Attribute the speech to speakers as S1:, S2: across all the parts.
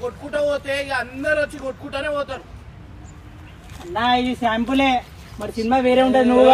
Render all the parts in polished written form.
S1: కొట్టుకుంటా పోతే ఇక అందరు వచ్చి కొట్టుకుంటానే పోతారు
S2: నా ఇది శాంపులే మరి సినిమా వేరే ఉంటది నువ్వు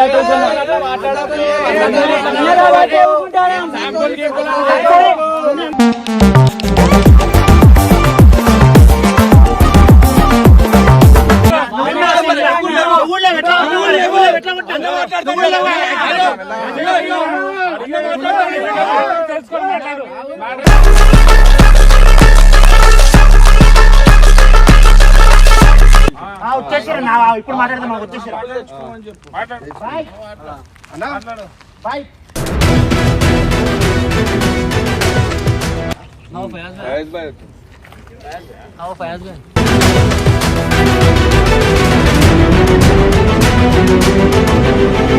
S2: వచ్చేసారు నా ఇప్పుడు మాట్లాడదాం వచ్చేసారు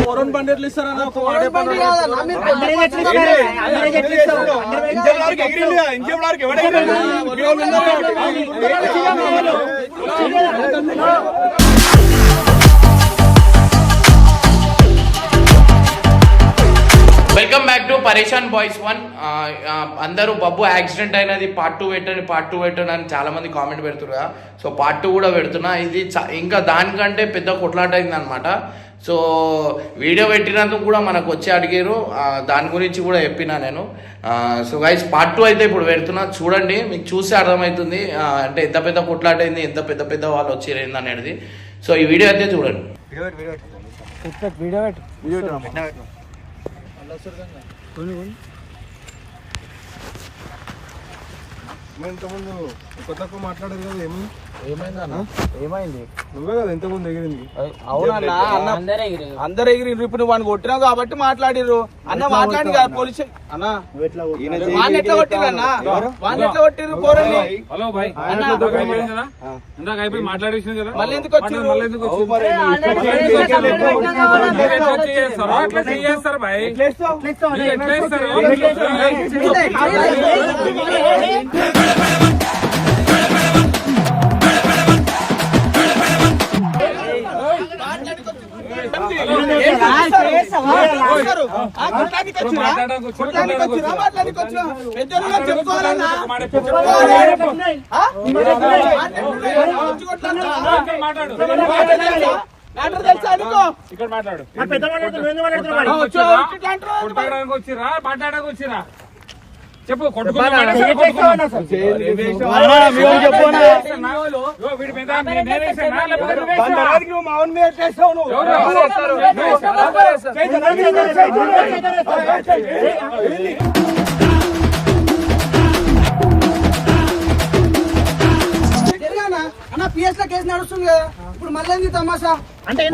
S1: ఫోరన్ బండి ఎట్లా ఇస్తారన్నా
S3: వెల్కమ్ బ్యాక్ టు పరేషాన్ బాయ్స్ 1. అందరూ బబ్బు యాక్సిడెంట్ అయినది పార్ట్ 2 పెట్టండి అని చాలా మంది కామెంట్ పెడుతున్నారు కదా. సో పార్ట్ 2 కూడా పెడుతున్నా. ఇది ఇంకా దానికంటే పెద్ద కొట్లాట అయింది అనమాట. సో వీడియో పెట్టినందుకు కూడా మనకు వచ్చి అడిగారు, దాని గురించి కూడా చెప్పినా నేను. సో గైస్ పార్ట్ 2 అయితే ఇప్పుడు పెడుతున్నా, చూడండి, మీకు చూసి అర్థమవుతుంది అంటే ఎంత పెద్ద కొట్లాట అయింది, ఎంత పెద్ద వాళ్ళు వచ్చి అనేది. సో ఈ వీడియో అయితే చూడండి.
S1: ఇంతకుముందు కొత్త మాట్లాడారు కదా,
S4: ఏమైంది?
S1: నువ్వే కదా ఇంతకుముందు ఎగిరింది.
S4: అవునన్నా, అందరు ఎగిరి. ఇప్పుడు నువ్వు కొట్టినావు కాబట్టి మాట్లాడిరు అన్న. మాట్లాడి కదా పోలీసు అన్న వాడిని ఎట్లా కొట్టిరు అన్న, వాడిని ఎట్లా కొట్టిరు పోరండి. మళ్ళీ ఎందుకు వచ్చారు?
S5: వచ్చిరా చెప్పు
S2: అన్న పిఎస్ లో కేసు నడుస్తుంది కదా, ఇప్పుడు మళ్ళీ తమాషా అంటే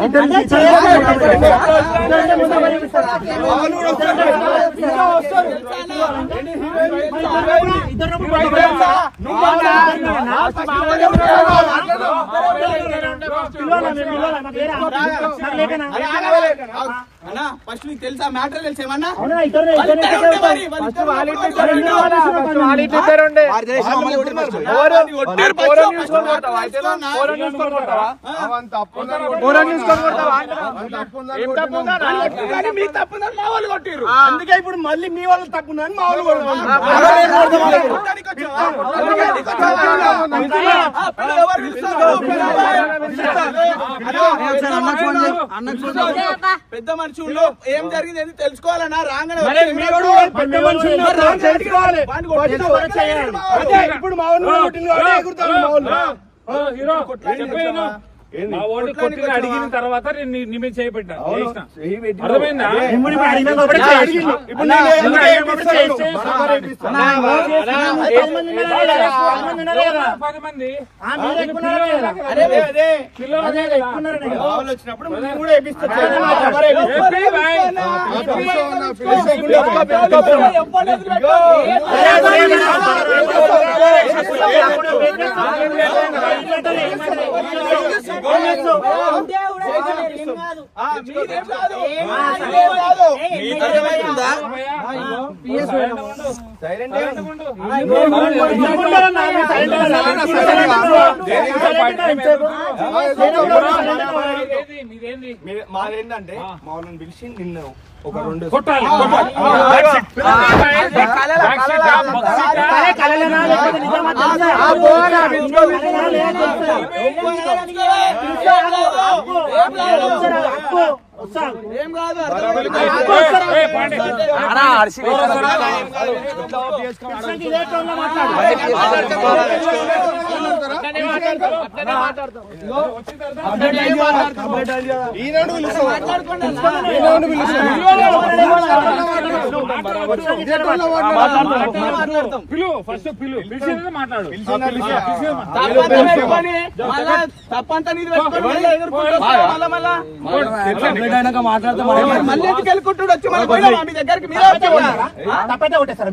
S2: ఫస్ట్ నీకు తెలుసా మ్యాటర్ తెలుసు ఏమన్నా? అందుకే ఇప్పుడు మళ్ళీ మీ వాళ్ళు తప్పుందని మా వాళ్ళు పెద్ద మనుషుల్లో ఏం జరిగింది అని తెలుసుకోవాలన్నా. రాగానే ఇప్పుడు మా వాళ్ళు
S5: మా ఓడి కొట్టిన అడిగిన తర్వాత నీ మీద చేయబెట్టా అర్థమైందా? పది మంది
S4: వచ్చినప్పుడు కూడా మాదేంటంటే మా వాళ్ళని పిలిచి నిన్ను ఒక 2
S5: కొట్టాలి
S2: ఏం కాదు తప్పంతా నీది మళ్ళీ వెళ్ళుకుంటాడు వచ్చి మన మీ దగ్గరికి మీరే తప్పైతే కొట్టేస్తారా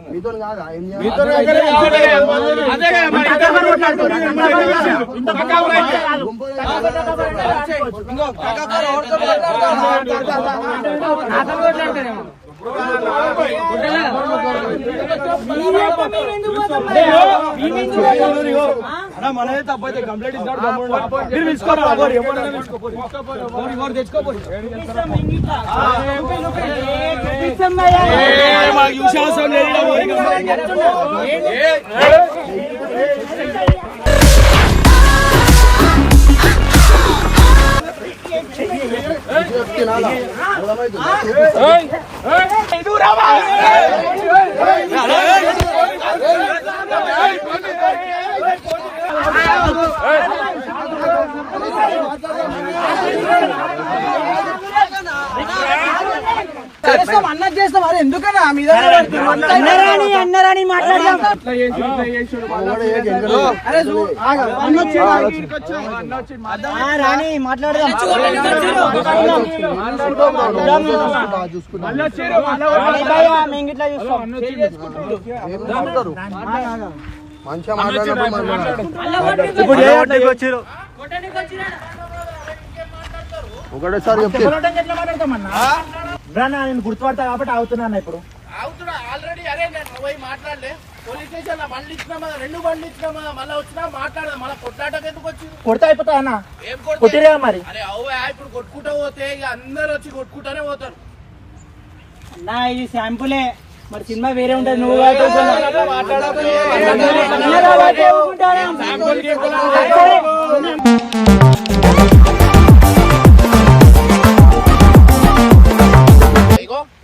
S2: మీతో కాదా మనదే తప్పైతే కంప్లైంట్ అన్నది చేస్తాం అరే ఎందుకన్నా మీద అన్నరాని మాట్లాడదాం రాని మాట్లాడదాం మేము ఇట్లా చూస్తాం మంచిగా మాట్లాడారు ఒకటేసారి నేను గుర్తుపడతా కాబట్టి అవుతున్నా ఇప్పుడు
S1: ఆల్రెడీ అరే నేను పోయి మాట్లాడలే పోలీస్ స్టేషన్ లో బండ్లు ఇచ్చినామా 2 బండ్లు ఇచ్చినామా మళ్ళీ వచ్చినా మాట్లాడదాం మళ్ళీ కొట్లాటకు ఎందుకు వచ్చింది
S2: కొడతా అయిపోతా అన్న
S1: ఏం
S2: కొట్టిరా మరి
S1: అరే అవువా ఇప్పుడు కొట్టుకుంటూ పోతే ఇక అందరు వచ్చి కొట్టుకుంటానే పోతారు
S2: నా ఇది శాంపులే మరి సినిమా వేరే ఉంటది నువ్వు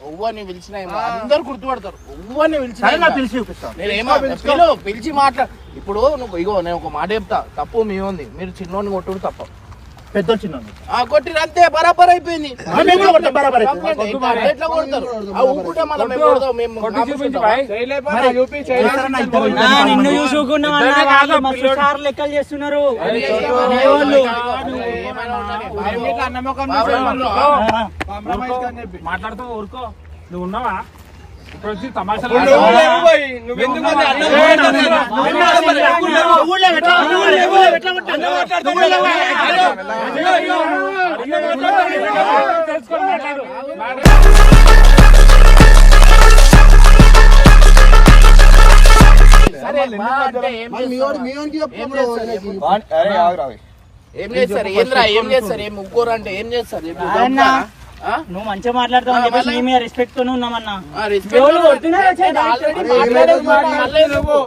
S1: ఎవ్వరిని పిలిచినా అందరు గుర్తుపడతారు ఎవ్వరిని పిలిచినా పిలిచి మాట్లాడు ఇప్పుడు నువ్వు ఇగో నేను ఒక మాట చెప్తా తప్పు మీ ఉంది మీరు చిన్నోని కొట్టుడు తప్ప
S2: పెద్ద చిన్న
S1: కొట్టిరు అంతే బరాబర్ అయిపోయింది ఎట్లా కొడతారు ఊకుంటే మళ్ళీ మేము కొడతాం మేము
S2: నిన్ను చూసుకున్నా లెక్కలు చేస్తున్నారు
S5: మాట్లాడుతూ ఊరుకో నువ్వు ఉన్నావా ఇప్పుడు వచ్చి తమాషా
S1: ఏం చేస్తారు ఏం చేస్తారు ఏం ముగ్గురు అంటే ఏం చేస్తారు ఆ?
S6: నువ్వు మంచిగా మాట్లాడతావు అని చెప్పేసి
S1: మళ్ళీ?
S6: మీ మీద రెస్పెక్ట్ తోనే ఉన్నామన్నా.
S1: ఆ, respect
S6: ఎవరు
S1: లేదు.
S6: కొడుతున్నారా?
S1: నేను already మాట్లాడేది మళ్ళీ నువ్వు.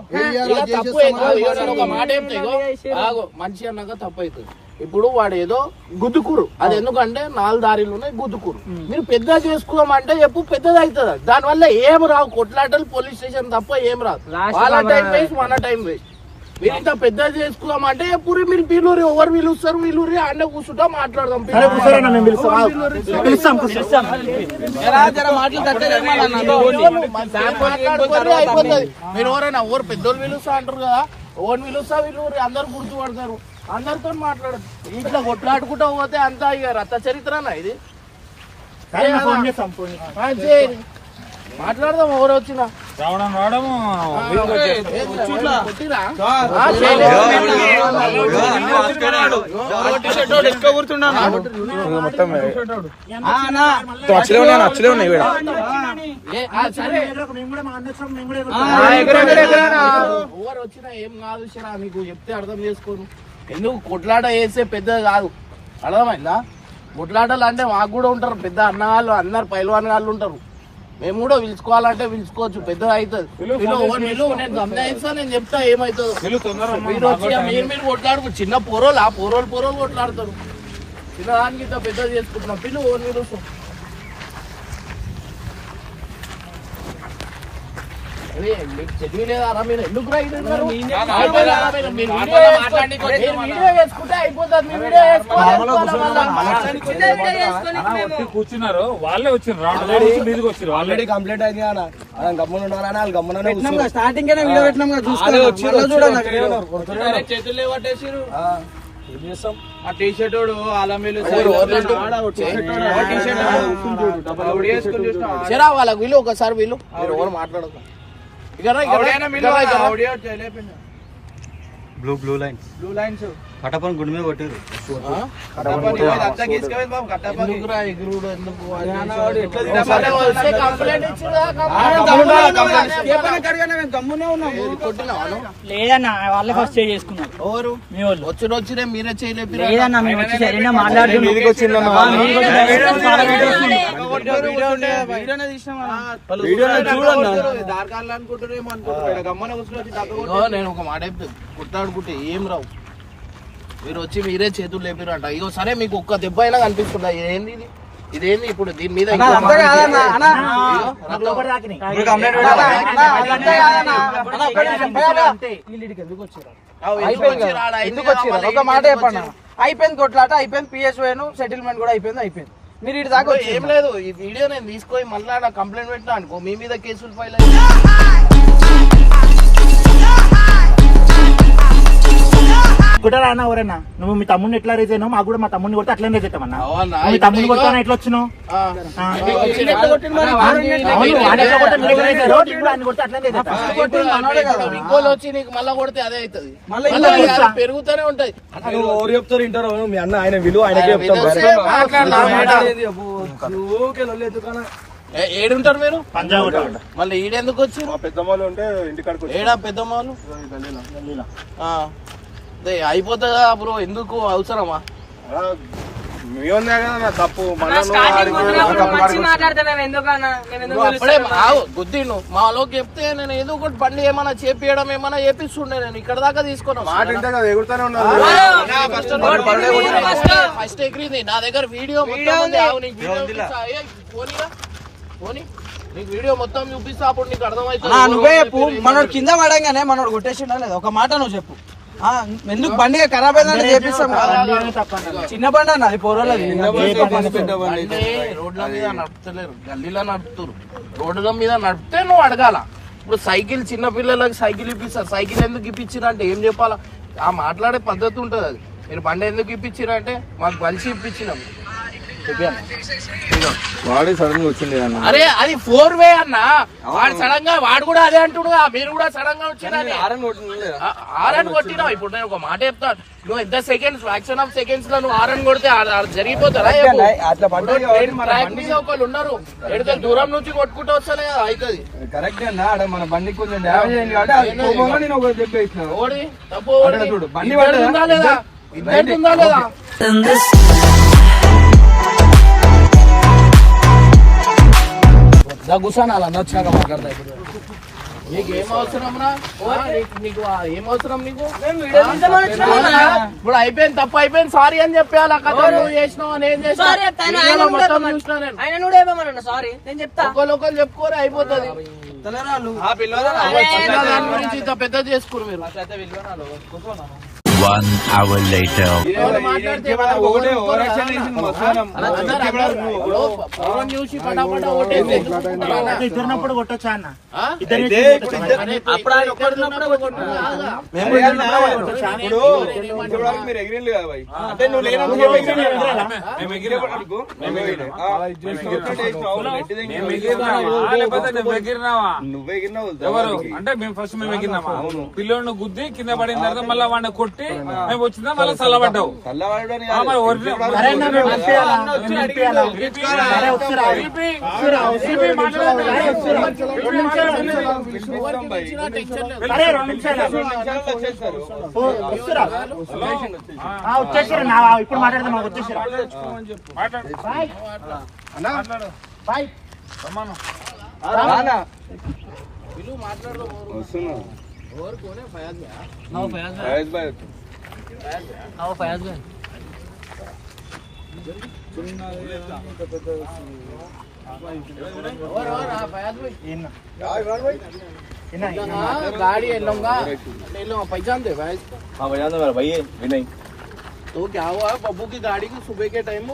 S1: ఇలా తప్పు ఇగో నేను ఒక మాట చెప్తా, ఇగో. ఆగు, మనిషి అన్నాక తప్పు అవుతుంది. ఇప్పుడు వాడు ఏదో గుద్దుకూరు, అది ఎందుకంటే 4 దారిలు ఉన్నాయి, గుద్దుకూరు. మీరు పెద్ద చేసుకోమంటే చెప్పు, పెద్దది అవుతుంది. దానివల్ల ఏం రావు, కొట్లాటలు పోలీస్ స్టేషన్ తప్ప ఏం రాదు. వాళ్ళ టైం వేస్ట్, మన టైం వేస్ట్. మీరు ఇంత పెద్ద చేసుకున్నామంటే ఎప్పుడు మీరు పిల్లూరి, ఎవరు పిలుస్తారు, పిల్లూరి అన్న కూర్చుంటా మాట్లాడదాం. అయిపోతుంది. మీరు ఎవరైనా ఎవరు పెద్దోళ్ళు పిలుస్తా అంటారు కదా, ఎవరు పిలుస్తా పిల్లూరి, అందరు గుర్తుపడతారు, అందరితో మాట్లాడదు. ఇట్లా కొట్లాడుకుంటా పోతే అంతా ఇక రథ చరిత్రనా ఇది. మాట్లాడదాం ఎవరు వచ్చినా. కొట్టిరా? ఎవరు వచ్చినా ఏం కాదు శరా, నీకు చెప్తే అర్థం చేసుకోను. ఎందుకు కొట్లాట వేసే పెద్దది కాదు, అర్థమైందా? కొట్లాటలు అంటే మాకు కూడా ఉంటారు పెద్ద అన్నగాళ్ళు, అందరు పైల్వాన్ గాళ్ళు ఉంటారు. మేము కూడా పిలుచుకోవాలంటే పిలుచుకోవచ్చు, పెద్దది అవుతుంది. నేను గమనిస్తా, నేను చెప్తా ఏమవుతుందో. మీరు వచ్చి మీరు కొట్లాడుకో, చిన్న పొరోలు ఆ పొరోలు కొట్లాడతారు. చిన్నదానికి ఇంత పెద్దది చేసుకుంటున్నాం. పిల్లలు మీరు మీకు చదివి లేదా? మీరు ఎందుకు
S5: కూర్చున్నారు, వాళ్ళే వచ్చిండ్రు, మీదకి వచ్చారు. ఆల్రెడీ
S2: కంప్లీట్ అయింది అన్న, గమ్మున ఉండాలని వాళ్ళు గమ్మున స్టార్టింగ్ వీడియో పెట్టినాం కదా,
S4: చేతుల్లో పట్టేసిరు. ఆ టీ షర్ట్
S1: చెరా వాళ్ళకి వీళ్ళు ఒకసారి వీళ్ళు మీరు ఎవరు మాట్లాడదు.
S7: బ్లూ లైన్స్ కట్టపని గుడి మీద కొట్టారు.
S6: లేదన్నా వాళ్ళే ఫస్ట్ చేసుకున్నారు.
S1: ఎవరు
S6: మీ వాళ్ళు
S1: వచ్చిన మీరే చేయలేదు.
S6: లేదన్నా మేము వచ్చి సరైన మాట్లాడుతున్నాం.
S1: నేను ఒక మాట చెప్తాను, కొట్లాడుకుంటే ఏం రావు. మీరు వచ్చి మీరే చేతులు లేపిరంట. ఇగో సరే మీకు ఒక్క దెబ్బ అయినా కనిపిస్తుందా? ఇదేంది ఇదేంది ఇప్పుడు దీని మీద
S2: ఒక మాట చెప్పండి, అయిపోయింది కొట్లాట, అయిపోయింది. పిఎస్ఓ సెటిల్మెంట్ కూడా అయిపోయింది. మీరు ఇటు దాకా
S1: ఏం లేదు. ఈ వీడియో నేను తీసుకొని మళ్ళీ కంప్లైంట్ పెట్టినా అనుకో, మీ మీద కేసులు ఫైల్
S8: కుట్టారా అన్న ఎవరన్నా? నువ్వు మీ తమ్ముడిని ఎట్లా రేజ్ అయినావు, మాకు కూడా మా తమ్ముడిని కొడితే అట్లనే రేజ్ అవుతామన్నా. మీ తమ్ముడిని కొడతానా ఎట్లా వచ్చినావు?
S1: ఇంకోళ్ళు వచ్చి నీకు మళ్ళా కొడితే అదే అవుతుంది, పెరుగుతూనే ఉంటది.
S2: ఎవరు చెప్తారు ఇంటారు, మీ అన్న ఆయన విలువ ఆయనకే
S1: ఏడుంటారు మీరు?
S8: పంజాబ్
S1: మళ్ళీ ఈడెందుకు వచ్చి?
S2: పెద్దమ్మాళ్ళు ఉంటే ఇంటికాడికి
S1: ఏడా పెద్దమ్మాలు అయిపోతుంది కదా బ్రో, ఎందుకు అవసరమా?
S2: తప్పు
S1: అప్పుడే గుద్దిండు మాలోకి చెప్తే నేను ఏదో ఒకటి బండి ఏమైనా చేపియడం ఏమైనా చేపిస్తుండే. నేను ఇక్కడ దాకా తీసుకున్నాను. ఫస్ట్ ఎగిరింది నా దగ్గర వీడియో నీకు వీడియో మొత్తం చూపిస్తా, అప్పుడు నీకు అర్థమవుతుంది.
S2: నువ్వే చెప్పు, మనోడు కింద పడంగానే మనోడు కొట్టేసిండా లేదా? ఒక మాట నువ్వు చెప్పు. ఎందుకు బండి ఖరాబ్ అయిందంటే చేపిస్తాం. చిన్న బండి అన్న, అది పోరోళ్ళది.
S1: రోడ్ల మీద నడుపుతలేరు, గల్లీలో నడుపుతారు. రోడ్ల మీద నడిపితే నువ్వు అడగాల. ఇప్పుడు సైకిల్ చిన్న పిల్లలకి సైకిల్ ఇప్పిస్తారు. సైకిల్ ఎందుకు ఇప్పించిరంటే ఏం చెప్పాలా? ఆ మాట్లాడే పద్ధతి ఉంటుంది. అది మీరు బండి ఎందుకు ఇప్పించిరంటే మాకు కలిసి ఇప్పించినాం.
S4: వాడే సడన్ గా వచ్చింది అన్న.
S1: అరే అది 4-way అన్న, వాడు సడన్ గా వాడు కూడా అదే అంటుడుగా, మీరు కూడా సడన్ గా వచ్చిందని ఆరన్ కొట్టినావు. ఇప్పుడు నేను ఒక మాట చెప్తాను, నువ్వు ఎంత సెకండ్స్ ఫ్రాక్షన్ ఆఫ్ సెకండ్స్ లో నువ్వు ఆరన్ కొడితే జరిగిపోతారా? ఒకళ్ళు ఉన్నారు ఎడత దూరం నుంచి కొట్టుకుంటూ వస్తలే అవుతుంది.
S4: కరెక్ట్ అన్న, మన బండికి కొంచెం డ్యామేజ్ అయింది కాబట్టి నేను ఒక దెబ్బ ఇచ్చిన.
S1: ఓడి తప్పు చూడు, బండి ఉందా లేదా? ఇద్దరు ఉందా లేదా? కూర్చొని అలా అన్న వచ్చినాక మాట్లాడతా ఇప్పుడు. నీకు ఏం అవసరం రా? నీకు ఏం అవసరం నీకు? ఇప్పుడు అయిపోయింది, తప్పు అయిపోయింది, సారీ అని చెప్పాలి. ఆ కథ నువ్వు చేసినావు అని ఏం చేసినావు? మొత్తం చూసినా నేను. ఒకరు చెప్పుకోరు అయిపోతుంది.
S4: ఆ పిల్లలు
S1: చిన్న దాని గురించి ఇంత పెద్ద చేసుకోరు మీరు. ఇదేమన్నా మాట్లాడితే ఏమన్నా
S4: ఒకటే ఓవరాక్షన్ చేసింది మొత్తం.
S1: ఎవరో చూసి పటాపటా ఓటేసి
S8: ఇద్దరినప్పుడు కొట్టొచ్చా అన్న?
S1: ఆ?
S8: ఇద్దరిని
S4: అప్పుడు ఆయన ఒక్కడున్నప్పుడు
S1: కొట్టుడు కాదుగా.
S4: ఇప్పుడు ఇంతవరకు మీరు ఎగిరిండు కదా భయ్. అంటే నువ్వు లేనప్పుడు మేము ఎగిరేపడుకో మేము ఎగిరే. నువ్వే ఎగిరినావు.
S5: ఎవరు అంటే మేము ఫస్ట్ మేము ఎగిరినామా? పిల్లోడిని గుద్ది కింద పడిన తర్వాత మళ్ళీ వాడిని కొట్టి మేము వచ్చిందా మళ్ళీ చల్లబడ్డావు.
S4: చల్లబడని
S5: ఆ, మరి ఒరి-
S8: సరే అన్న, మేము పంపియాలా? మేము పంపియాలా? సరే, ఒకసారి ఆగు. మాట్లాడాలి. సరే, ఒకసారి ఆగు. 2 నిమిషాలు. సరే, 2 నిమిషాలు.
S4: వచ్చేస్తారు.
S8: వస్తురా? వచ్చేసారు నా ఇప్పుడు మాట్లాడదాం. మాకు వచ్చేసారు. బాయ్.
S4: రానా?
S1: వీళ్ళు మాట్లాడదాం.
S4: వస్తున్నా.
S1: ఎవరు కోనే ఫయాజ్ భయ్యా?
S4: ఫయాజ్ భాయ్
S1: ఎవరు ఆ ఫయాజ్ భయ్?
S8: ఈయన.
S1: गाड़ी लूंगा ले लो पहचान दे भाई इसको।
S4: हाँ भैया तो मेरा भाई है विनय।
S1: तो क्या हुआ बब्बू की गाड़ी को सुबह के टाइम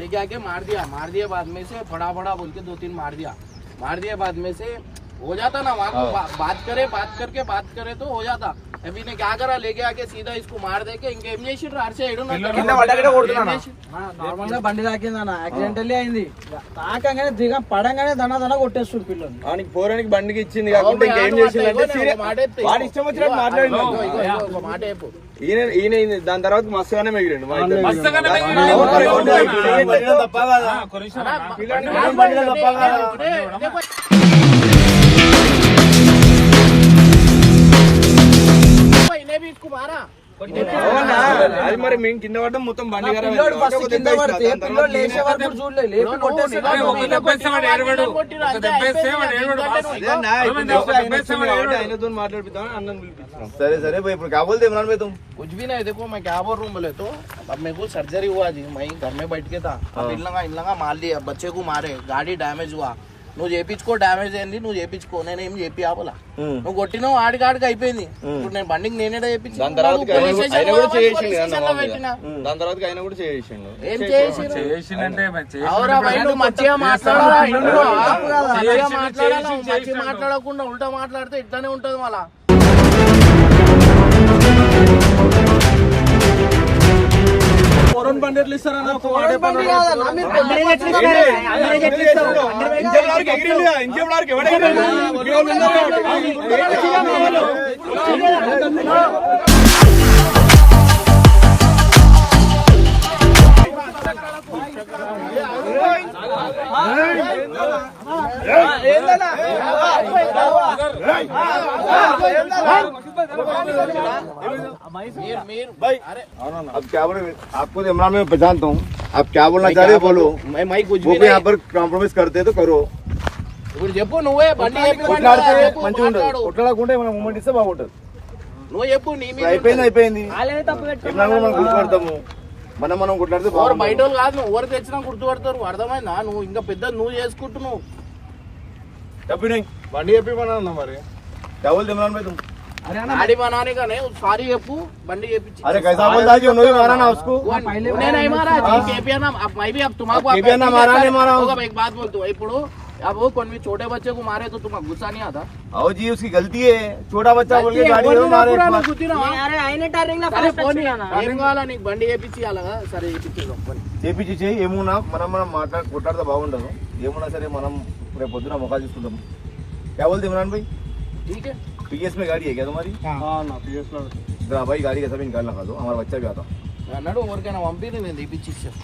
S1: लेके आके मार दिया बाद में से फड़ा बोल के 2-3 मार दिया बाद में से हो जाता ना वहाँ को बात करे तो हो जाता। अभी ने क्या करा लेके आके सीधा इसको मार दे के इंगेमिनेशन आरसे
S2: నార్మల్ గా బండి తాకిందన్న, యాక్సిడెంటల్లీ అయింది. తాకంగానే దిగ పడంగానే దన కొట్టేస్తుంది పిల్లలు.
S4: వానికి పోరానికి బండికి ఇచ్చింది కాకుండా ఇంకేం చేసిందంటే వాడి ఇష్టం వచ్చినట్టు మాట్లాడిండు. ఈయన దాని తర్వాత మస్తుగానే మిగిలిండు మా ఇద్దరు.
S5: మస్తుగానే మిగిలిండు.
S4: తప్ప కదా అది మరి మేము కింద పడ్డం మొత్తం బండి గారు
S2: పిల్లోడు ఫస్ట్ కింద పడితే పిల్లోడు లేచే వరకు కూడా చూడలే, లేపి కొట్టేసాడు.
S5: ఒక దెబ్బేస్తే వాడు ఏడవడు. ఒక దెబ్బేస్తే వాడు ఏడవడు.
S4: ఆయనతో మాట్లాడిపిద్దామని అన్నం పిలిపించాం.
S7: సరే సరే भाई ఇప్పుడు क्या बोलते इमरान भाई तुम?
S1: कुछ भी नहीं देखो मैं क्या बोल रहा हूँ बोले तो अब मेरे को सर्जरी हुआ जी, मैं घर में बैठ के था, अब इन लगा मार लिया, बच्चे को मारे, गाड़ी डैमेज हुआ, నువ్వు చేపించుకో డ్యామేజ్ అయింది, నువ్వు చేపించుకో, నేనేం చెప్పి ఆపలా, నువ్వు కొట్టినావు ఆడికి అయిపోయింది. ఇప్పుడు నేను బండికి నేనే చేపించి
S4: దాని తర్వాత ఆయన కూడా చేసిండు. దాని తర్వాత ఆయన కూడా చేసిండు.
S1: ఏం చేసి
S5: చేసిందంటే
S1: అవురా భయ్, నువ్వు మంచిగా మాట్లాడాలా, మంచిగా మాట్లాడాలా, మంచిగా మాట్లాడకుండా ఉల్టా మాట్లాడితే ఇట్లానే ఉంటది మళ్ళా.
S4: బండిలు ఇస్తారన్న
S2: బండి కాదన్న, మీరు
S8: అందరూ ఎట్లిస్తారు? అందరూ ఎట్లిస్తారు?
S7: अब क्या बोले आपको इमरान में पहचानता हूँ, आप क्या बोलना चाह रहे हो बोलो.
S1: मैं कुछ
S7: वो
S1: भी
S7: भी यहाँ पर कॉम्प्रोमाइज करते तो करो.
S1: ఇప్పుడు చెప్పు నువ్వే బండి
S7: కొట్లాడితే మంచిగా ఉండదు, కొట్లాడకుంటే మన మూమెంట్ ఇస్తే బాగుంటది.
S1: నువ్వు చెప్పు నీ మీద
S7: అయిపోయింది ఇమరాన్ మనం గుర్తుపడతాము, మనం కొట్లాడితే
S1: ఎవరు
S7: బాగుంటది.
S1: బయట వాళ్ళు కాదు, నువ్వు ఎవరు తెచ్చినా గుర్తుపడతారు, అర్థమైందా? నువ్వు ఇంకా పెద్ద నువ్వు చేసుకుంటున్నావు.
S7: तभी नहीं
S4: బండి చెప్పి మన మరి
S7: क्या बोलते इमरान भाई तुम?
S1: गाड़ी बनाने का नहीं, सारी చెప్పు బండి చేపించి.
S7: अरे कैसा बोलता है कि उन्होंने मारा ना उसको.
S1: उन्हें नहीं मारा जी, केपीआर ना, अब मैं भी अब तुम्हारे
S7: केपीआर ना मारा, नहीं मारा.
S1: एक बात बोलता हूँ, ఇప్పుడు अब वो कोई भी छोटे बच्चे को मारे तो तुम्हें गुस्सा नहीं आता?
S7: आओ जी उसकी गलती है, छोटा बच्चा बोल के गाड़ी में मारे.
S1: ఏం కావాలా నీకు బండి చేపించి అలాగా? సరే చేపించేద్దాం పని.
S7: చేపించి చేయి, ఏమున్నా మనం కొట్లాడితే బాగుండదు. ఏమున్నా సరే మనం రేపు పొద్దున మొక్కలు చూసుకుంటాం. क्या बोलते इमरान भाई?
S1: ठीक है
S7: पीएस में गाड़ी है क्या तुम्हारी? इधर भाई गाड़ी का सभी निकालना खा दो, हमारा बच्चा भी आता.
S1: అన్నాడు ఎవరికైనా పంపిణీ నేను తెప్పించి ఇచ్చాను.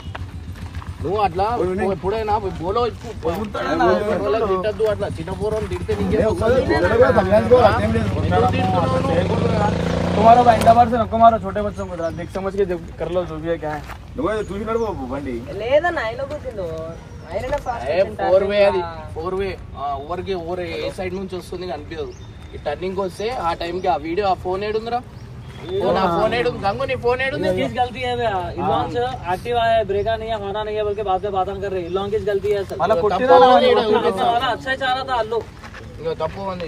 S1: నువ్వు అట్లా ఎప్పుడైనా బోలో తిట్టద్దు, అట్లా చిన్న పూర్వం తిడితే నీకే
S2: तुम्हारा भाई इंदा बार से नको मारो, छोटे बच्चों को देख समझ के कर लो जो भी है क्या है.
S7: నువ్వు చూసినాడు బాబు బండి.
S9: లేదన్న ఆయన కూర్చుండు
S1: ఫోర్ వే అది 4-way ఊరికి ఊరు ఏ సైడ్ నుంచి వస్తుంది కనిపించదు. ఈ టర్నింగ్ వస్తే ఆ టైంకి ఆ వీడియో ఆ ఫోన్ ఏడుందిరా, फोन है गंगू नहीं फोन है
S6: किस गलती है भैया इलॉन से एक्टिव है ब्रेका नहीं है होना नहीं है बल्कि बात पे बात कर रहे हैं इलॉन किस गलती है सर वाला अच्छा ही चाह रहा था अल्लू
S1: तप्पू बंद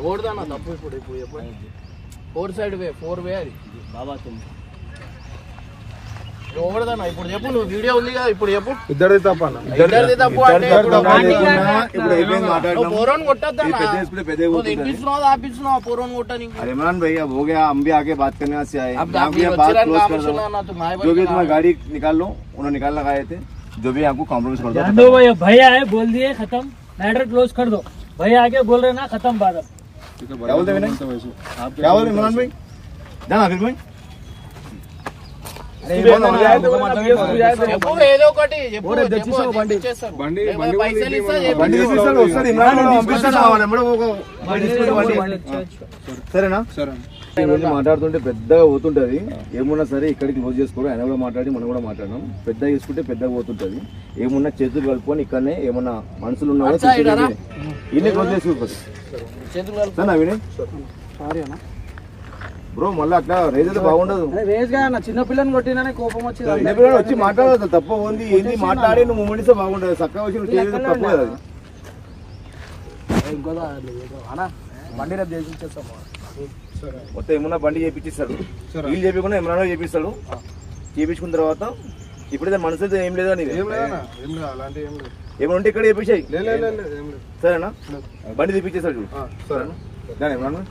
S1: ఓడదానా తప్పు ఇప్పుడు ఇప్పుడు 4 సైడ్ వే 4 వే అది బాబా ఓడదానా ఇప్పుడు చెప్పు నువ్వు వీడియో ఉంది కదా ఇప్పుడు చెప్పు
S7: ఇద్దరిది తప్పన్న
S1: ఇద్దరిది తప్పు అంటే
S7: ఇప్పుడు అయిపోయింది మాట్లాడడం
S1: పోరోన్ కొట్టొద్దా
S7: ये पेदे इसमें पेदे वो
S1: ఇప్పిస్తున్నావు ఆపిస్తున్నావు పోరోన్ కొట్టని
S7: अरे इमरान भाई अब हो गया हम भी आगे बात करने से आए
S1: अब
S7: यहाँ भी
S1: आप
S7: बात
S1: बच्चे
S7: क्लोज कर
S1: काम
S7: दो
S1: सुना ना तो माय
S7: जो भी तुम्हारी गाड़ी निकाल लो उन्होंने निकाल लगाए थे जो भी आपको कॉम्प्रोमाइज कर
S6: जान
S7: दो
S6: दो भैया भैया है बोल दिए खत्म मैटर क्लोज कर दो भैया आगे बोल रहे ना खत्म बात अब
S7: क्या बोलते विनय क्या बोल रहे इमरान भाई जाना फिर भाई
S1: చెప్పు ఏదో ఒకటి చెప్పు పైసలు ఇస్తా
S7: బండి తీసుకొస్తాడు వస్తాడు ఇమ్రాన్ పంపిస్తాడు సరేనా ఇవన్నీ మాట్లాడుతుంటే పెద్దగా పోతుంటది ఏమున్నా సరే ఇక్కడికి క్లోజ్ చేసుకోవడం ఆయన కూడా మాట్లాడి మనం కూడా మాట్లాడడం పెద్దగా చేసుకుంటే పెద్దగా పోతుంటది ఏమున్నా చేతులు కలుపుకొని ఇక్కడనే ఏమన్నా మనుషులు ఉన్నా ఇన్ని క్లోజ్ చేసుకోవచ్చు సరేనా వినయ్ బ్రో మళ్ళీ అట్లా రేజ్ అయితే బాగుండదు
S2: రేజ్ గా చిన్న పిల్లని కొట్టిననే కోపం వచ్చింది
S7: చిన్నపిల్లలు వచ్చి మాట్లాడదు తప్ప ఉంది ఏంది మాట్లాడి నువ్వు మూమెంట్స్ బాగుండదు చక్కగా వచ్చి నువ్వు తప్పు కదా
S2: అన్నా బండి రేపు చేసి ఇచ్చేస్తాం
S7: మొత్తం ఏమన్నా బండి చేపించిస్తాడు వీళ్ళు చెప్పకుండా ఏమన్నా చేపిస్తాడు చేపించుకున్న తర్వాత ఇప్పుడైతే మనసు అయితే ఏం లేదా నీది ఏమైనా ఉంటే ఇక్కడ చేపించాయి సరేనా బండి తెప్పించేస్తాడు సరేనా ఏమన్నా